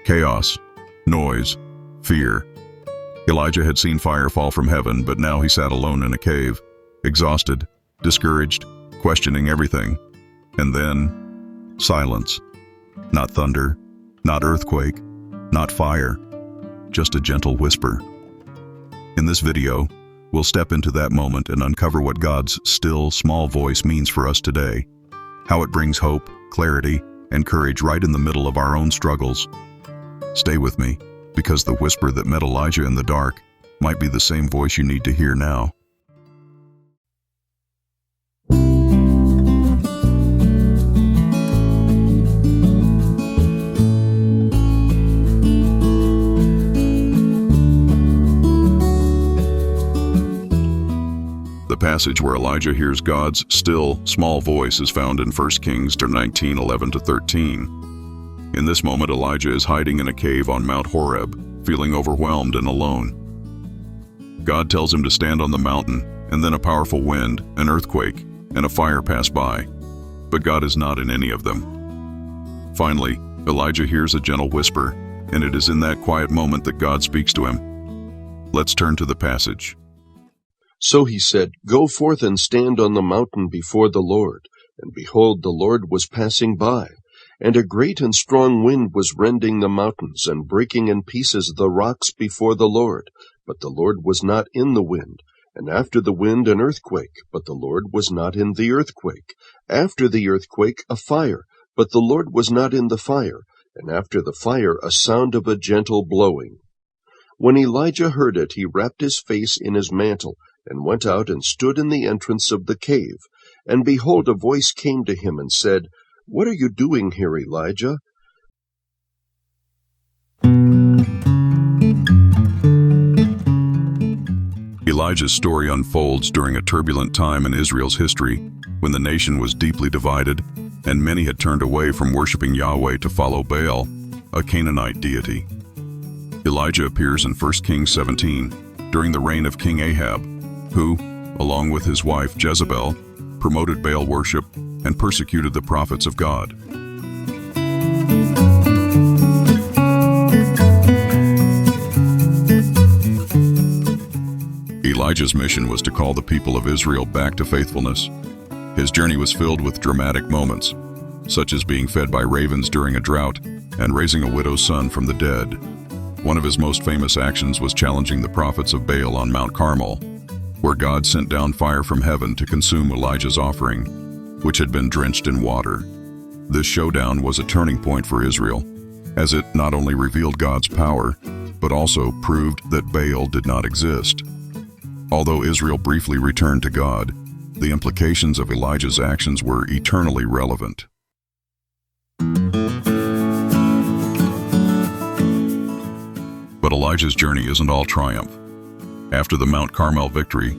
Chaos, noise, fear. Elijah had seen fire fall from heaven, but now he sat alone in a cave, exhausted, discouraged, questioning everything. And then, silence. Not thunder, not earthquake, not fire, just a gentle whisper. In this video, we'll step into that moment and uncover what God's still, small voice means for us today, how it brings hope, clarity, and courage right in the middle of our own struggles. Stay with me, because the whisper that met Elijah in the dark might be the same voice you need to hear now. The passage where Elijah hears God's still, small voice is found in 1 Kings 19:11-13. In this moment, Elijah is hiding in a cave on Mount Horeb, feeling overwhelmed and alone. God tells him to stand on the mountain, and then a powerful wind, an earthquake, and a fire pass by. But God is not in any of them. Finally, Elijah hears a gentle whisper, and it is in that quiet moment that God speaks to him. Let's turn to the passage. So he said, "Go forth and stand on the mountain before the Lord." And behold, the Lord was passing by. And a great and strong wind was rending the mountains, and breaking in pieces the rocks before the Lord. But the Lord was not in the wind. And after the wind an earthquake, but the Lord was not in the earthquake. After the earthquake a fire, but the Lord was not in the fire. And after the fire a sound of a gentle blowing. When Elijah heard it, he wrapped his face in his mantle, and went out and stood in the entrance of the cave. And behold, a voice came to him and said, "What are you doing here, Elijah?" Elijah's story unfolds during a turbulent time in Israel's history, when the nation was deeply divided, and many had turned away from worshiping Yahweh to follow Baal, a Canaanite deity. Elijah appears in 1 Kings 17, during the reign of King Ahab, who, along with his wife Jezebel, promoted Baal worship and persecuted the prophets of God. Elijah's mission was to call the people of Israel back to faithfulness. His journey was filled with dramatic moments, such as being fed by ravens during a drought and raising a widow's son from the dead. One of his most famous actions was challenging the prophets of Baal on Mount Carmel, where God sent down fire from heaven to consume Elijah's offering, which had been drenched in water. This showdown was a turning point for Israel, as it not only revealed God's power, but also proved that Baal did not exist. Although Israel briefly returned to God, the implications of Elijah's actions were eternally relevant. But Elijah's journey isn't all triumph. After the Mount Carmel victory,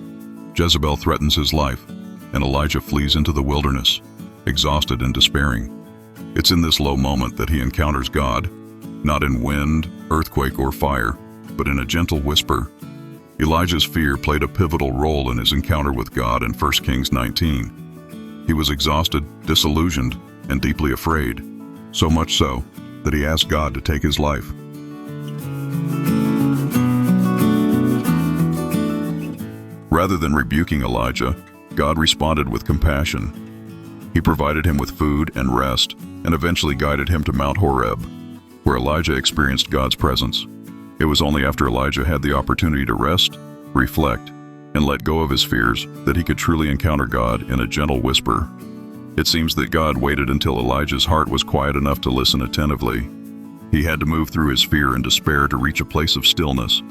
Jezebel threatens his life, and Elijah flees into the wilderness, exhausted and despairing. It's in this low moment that he encounters God, not in wind, earthquake, or fire, but in a gentle whisper. Elijah's fear played a pivotal role in his encounter with God in 1 Kings 19. He was exhausted, disillusioned, and deeply afraid, so much so that he asked God to take his life. Rather than rebuking Elijah, God responded with compassion. He provided him with food and rest, and eventually guided him to Mount Horeb, where Elijah experienced God's presence. It was only after Elijah had the opportunity to rest, reflect, and let go of his fears that he could truly encounter God in a gentle whisper. It seems that God waited until Elijah's heart was quiet enough to listen attentively. He had to move through his fear and despair to reach a place of stillness,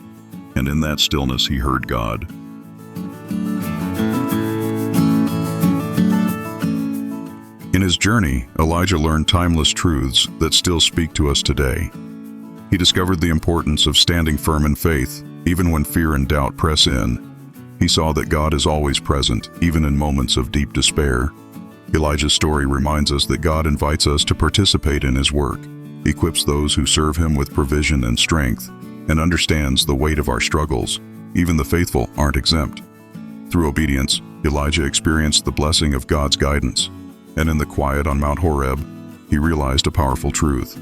and in that stillness he heard God. In his journey, Elijah learned timeless truths that still speak to us today. He discovered the importance of standing firm in faith, even when fear and doubt press in. He saw that God is always present, even in moments of deep despair. Elijah's story reminds us that God invites us to participate in his work, equips those who serve him with provision and strength, and understands the weight of our struggles. Even the faithful aren't exempt. Through obedience, Elijah experienced the blessing of God's guidance, and in the quiet on Mount Horeb, he realized a powerful truth.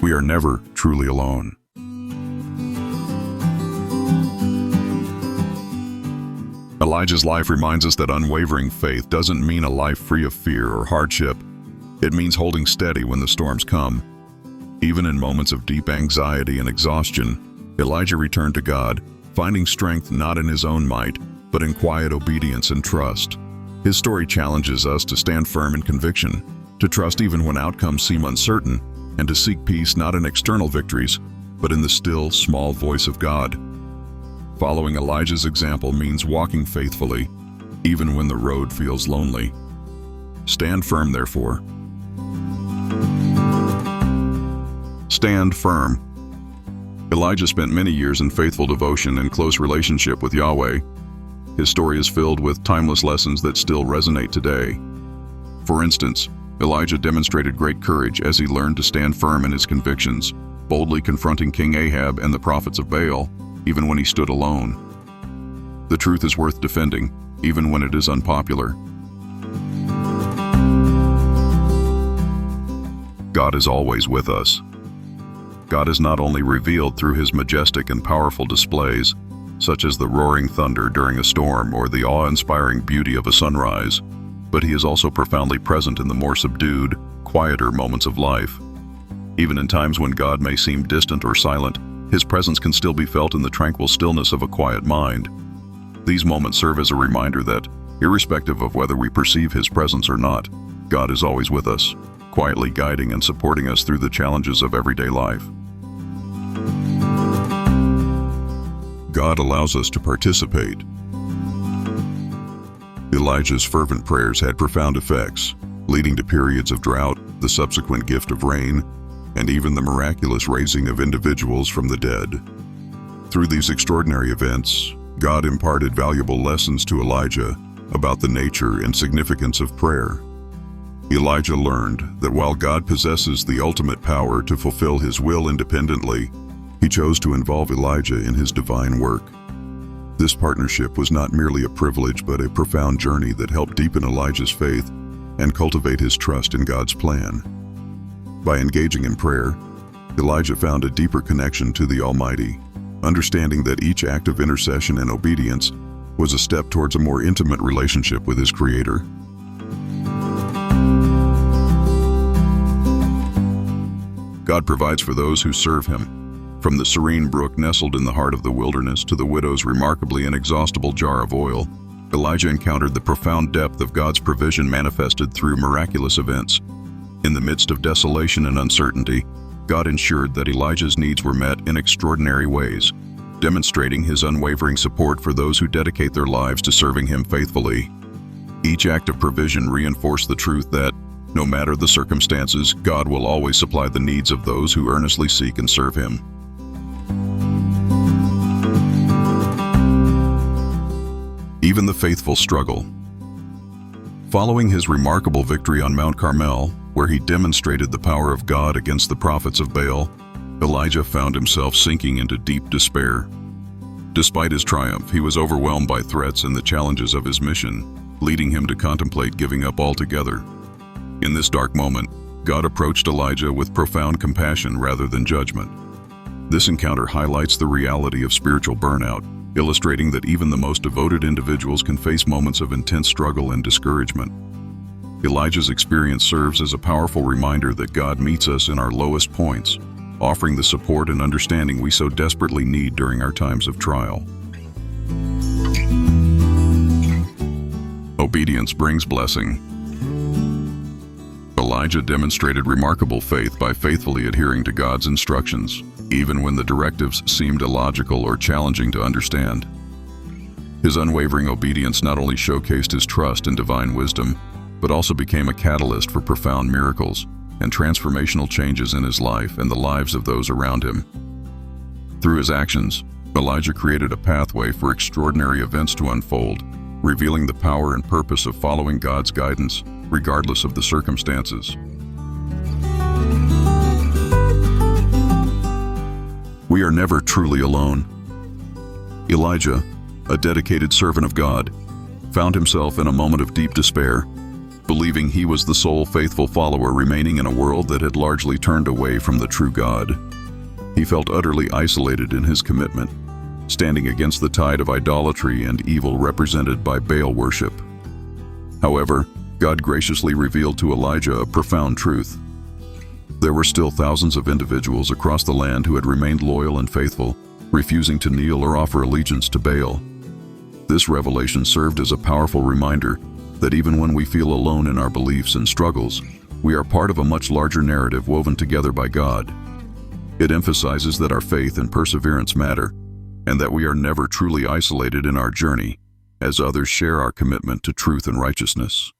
We are never truly alone. Elijah's life reminds us that unwavering faith doesn't mean a life free of fear or hardship. It means holding steady when the storms come. Even in moments of deep anxiety and exhaustion, Elijah returned to God, finding strength not in his own might, but in quiet obedience and trust. His story challenges us to stand firm in conviction, to trust even when outcomes seem uncertain, and to seek peace not in external victories, but in the still, small voice of God. Following Elijah's example means walking faithfully, even when the road feels lonely. Stand firm, therefore. Stand firm. Elijah spent many years in faithful devotion and close relationship with Yahweh. His story is filled with timeless lessons that still resonate today. For instance, Elijah demonstrated great courage as he learned to stand firm in his convictions, boldly confronting King Ahab and the prophets of Baal, even when he stood alone. The truth is worth defending, even when it is unpopular. God is always with us. God is not only revealed through his majestic and powerful displays, such as the roaring thunder during a storm or the awe-inspiring beauty of a sunrise, but he is also profoundly present in the more subdued, quieter moments of life. Even in times when God may seem distant or silent, his presence can still be felt in the tranquil stillness of a quiet mind. These moments serve as a reminder that, irrespective of whether we perceive his presence or not, God is always with us, quietly guiding and supporting us through the challenges of everyday life. God allows us to participate. Elijah's fervent prayers had profound effects, leading to periods of drought, the subsequent gift of rain, and even the miraculous raising of individuals from the dead. Through these extraordinary events, God imparted valuable lessons to Elijah about the nature and significance of prayer. Elijah learned that while God possesses the ultimate power to fulfill his will independently, he chose to involve Elijah in his divine work. This partnership was not merely a privilege but a profound journey that helped deepen Elijah's faith and cultivate his trust in God's plan. By engaging in prayer, Elijah found a deeper connection to the Almighty, understanding that each act of intercession and obedience was a step towards a more intimate relationship with his Creator. God provides for those who serve him. From the serene brook nestled in the heart of the wilderness to the widow's remarkably inexhaustible jar of oil, Elijah encountered the profound depth of God's provision manifested through miraculous events. In the midst of desolation and uncertainty, God ensured that Elijah's needs were met in extraordinary ways, demonstrating his unwavering support for those who dedicate their lives to serving him faithfully. Each act of provision reinforced the truth that, no matter the circumstances, God will always supply the needs of those who earnestly seek and serve him. Even the faithful struggle. Following his remarkable victory on Mount Carmel, where he demonstrated the power of God against the prophets of Baal, Elijah found himself sinking into deep despair. Despite his triumph, he was overwhelmed by threats and the challenges of his mission, leading him to contemplate giving up altogether. In this dark moment, God approached Elijah with profound compassion rather than judgment. This encounter highlights the reality of spiritual burnout, illustrating that even the most devoted individuals can face moments of intense struggle and discouragement. Elijah's experience serves as a powerful reminder that God meets us in our lowest points, offering the support and understanding we so desperately need during our times of trial. Obedience brings blessing. Elijah demonstrated remarkable faith by faithfully adhering to God's instructions, even when the directives seemed illogical or challenging to understand. His unwavering obedience not only showcased his trust in divine wisdom, but also became a catalyst for profound miracles and transformational changes in his life and the lives of those around him. Through his actions, Elijah created a pathway for extraordinary events to unfold, revealing the power and purpose of following God's guidance, regardless of the circumstances. We are never truly alone. Elijah, a dedicated servant of God, found himself in a moment of deep despair, believing he was the sole faithful follower remaining in a world that had largely turned away from the true God. He felt utterly isolated in his commitment, standing against the tide of idolatry and evil represented by Baal worship. However, God graciously revealed to Elijah a profound truth. There were still thousands of individuals across the land who had remained loyal and faithful, refusing to kneel or offer allegiance to Baal. This revelation served as a powerful reminder that even when we feel alone in our beliefs and struggles, we are part of a much larger narrative woven together by God. It emphasizes that our faith and perseverance matter, and that we are never truly isolated in our journey, as others share our commitment to truth and righteousness.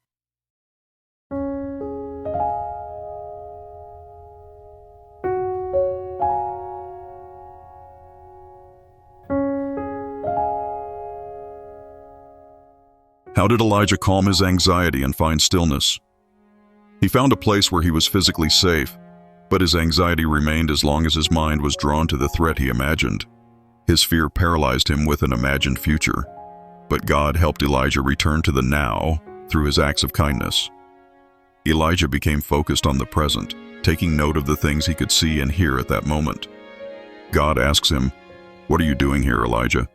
How did Elijah calm his anxiety and find stillness? He found a place where he was physically safe, but his anxiety remained as long as his mind was drawn to the threat he imagined. His fear paralyzed him with an imagined future, but God helped Elijah return to the now through his acts of kindness. Elijah became focused on the present, taking note of the things he could see and hear at that moment. God asks him, "What are you doing here, Elijah?"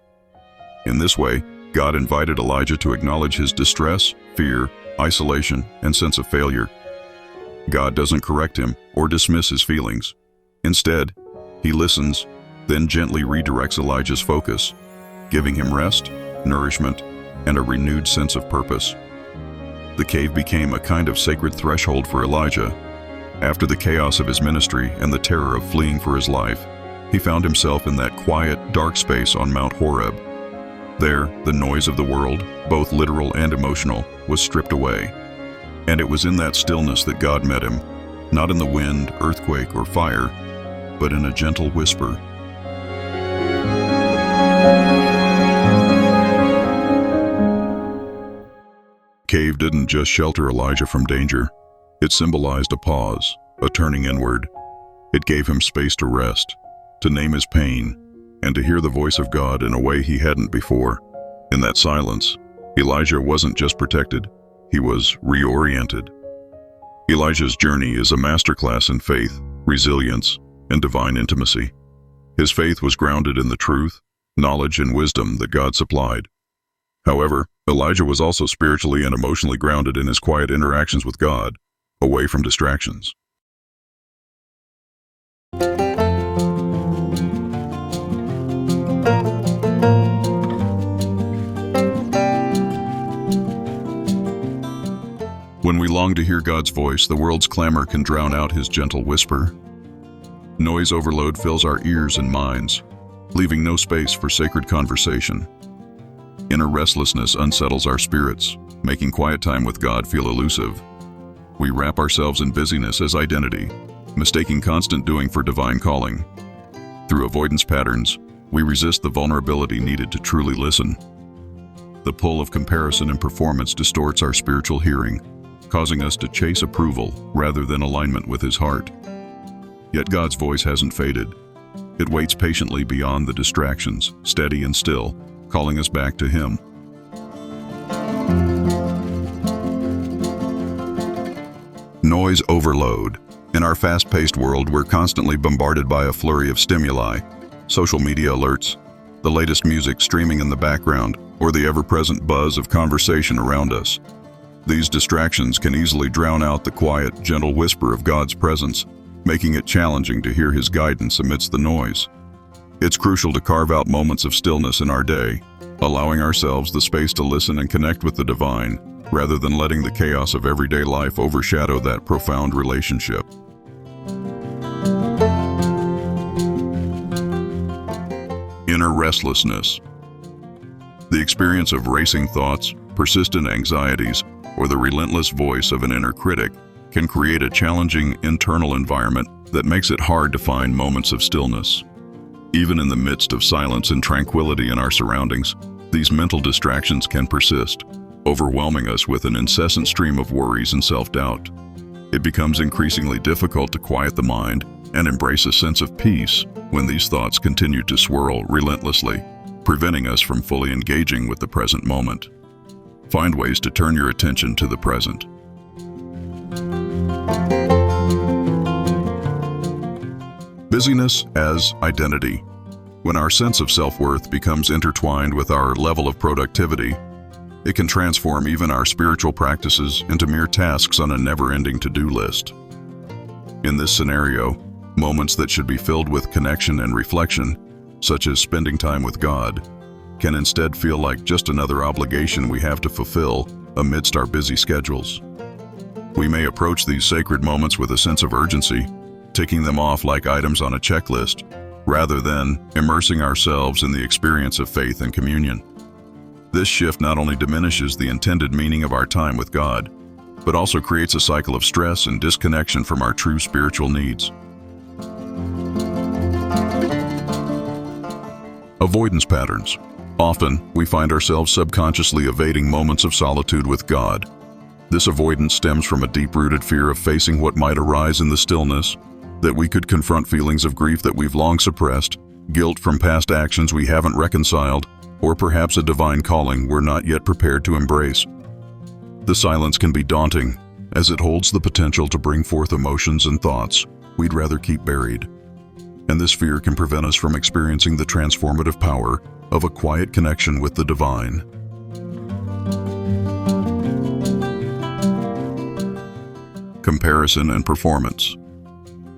In this way, God invited Elijah to acknowledge his distress, fear, isolation, and sense of failure. God doesn't correct him or dismiss his feelings. Instead, he listens, then gently redirects Elijah's focus, giving him rest, nourishment, and a renewed sense of purpose. The cave became a kind of sacred threshold for Elijah. After the chaos of his ministry and the terror of fleeing for his life, he found himself in that quiet, dark space on Mount Horeb. There, the noise of the world, both literal and emotional, was stripped away. And it was in that stillness that God met him, not in the wind, earthquake, or fire, but in a gentle whisper. Cave didn't just shelter Elijah from danger. It symbolized a pause, a turning inward. It gave him space to rest, to name his pain, and to hear the voice of God in a way he hadn't before. In that silence, Elijah wasn't just protected, he was reoriented. Elijah's journey is a masterclass in faith, resilience, and divine intimacy. His faith was grounded in the truth, knowledge, and wisdom that God supplied. However, Elijah was also spiritually and emotionally grounded in his quiet interactions with God, away from distractions. When we long to hear God's voice, the world's clamor can drown out his gentle whisper. Noise overload fills our ears and minds, leaving no space for sacred conversation. Inner restlessness unsettles our spirits, making quiet time with God feel elusive. We wrap ourselves in busyness as identity, mistaking constant doing for divine calling. Through avoidance patterns, we resist the vulnerability needed to truly listen. The pull of comparison and performance distorts our spiritual hearing, causing us to chase approval rather than alignment with his heart. Yet God's voice hasn't faded. It waits patiently beyond the distractions, steady and still, calling us back to him. Noise overload. In our fast-paced world, we're constantly bombarded by a flurry of stimuli, social media alerts, the latest music streaming in the background, or the ever-present buzz of conversation around us. These distractions can easily drown out the quiet, gentle whisper of God's presence, making it challenging to hear his guidance amidst the noise. It's crucial to carve out moments of stillness in our day, allowing ourselves the space to listen and connect with the divine, rather than letting the chaos of everyday life overshadow that profound relationship. Inner restlessness. The experience of racing thoughts, persistent anxieties, or the relentless voice of an inner critic can create a challenging internal environment that makes it hard to find moments of stillness. Even in the midst of silence and tranquility in our surroundings, these mental distractions can persist, overwhelming us with an incessant stream of worries and self-doubt. It becomes increasingly difficult to quiet the mind and embrace a sense of peace when these thoughts continue to swirl relentlessly, preventing us from fully engaging with the present moment. Find ways to turn your attention to the present. Busyness as identity. When our sense of self-worth becomes intertwined with our level of productivity, it can transform even our spiritual practices into mere tasks on a never-ending to-do list. In this scenario, moments that should be filled with connection and reflection, such as spending time with God, can instead feel like just another obligation we have to fulfill amidst our busy schedules. We may approach these sacred moments with a sense of urgency, ticking them off like items on a checklist, rather than immersing ourselves in the experience of faith and communion. This shift not only diminishes the intended meaning of our time with God, but also creates a cycle of stress and disconnection from our true spiritual needs. Avoidance patterns. Often, we find ourselves subconsciously evading moments of solitude with God. This avoidance stems from a deep-rooted fear of facing what might arise in the stillness, that we could confront feelings of grief that we've long suppressed, guilt from past actions we haven't reconciled, or perhaps a divine calling we're not yet prepared to embrace. The silence can be daunting, as it holds the potential to bring forth emotions and thoughts we'd rather keep buried. And this fear can prevent us from experiencing the transformative power of a quiet connection with the divine. Comparison and performance.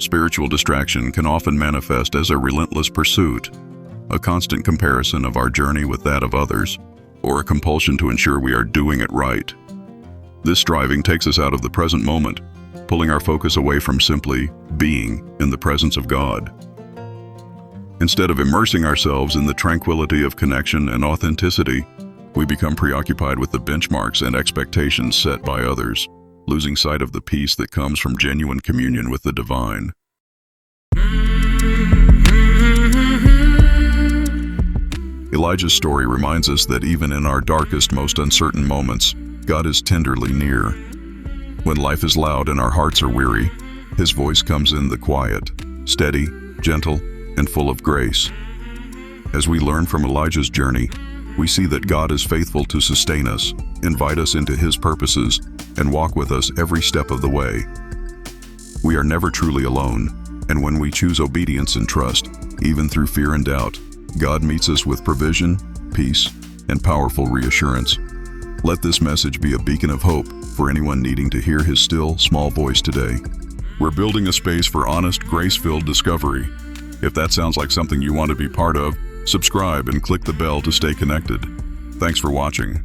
Spiritual distraction can often manifest as a relentless pursuit, a constant comparison of our journey with that of others, or a compulsion to ensure we are doing it right. This striving takes us out of the present moment, pulling our focus away from simply being in the presence of God. Instead of immersing ourselves in the tranquility of connection and authenticity, we become preoccupied with the benchmarks and expectations set by others, losing sight of the peace that comes from genuine communion with the divine. Elijah's story reminds us that even in our darkest, most uncertain moments, God is tenderly near. When life is loud and our hearts are weary, His voice comes in the quiet, steady, gentle, and full of grace. As we learn from Elijah's journey, we see that God is faithful to sustain us, invite us into His purposes, and walk with us every step of the way. We are never truly alone, and when we choose obedience and trust, even through fear and doubt, God meets us with provision, peace, and powerful reassurance. Let this message be a beacon of hope for anyone needing to hear His still, small voice today. We're building a space for honest, grace-filled discovery. If that sounds like something you want to be part of, subscribe and click the bell to stay connected. Thanks for watching.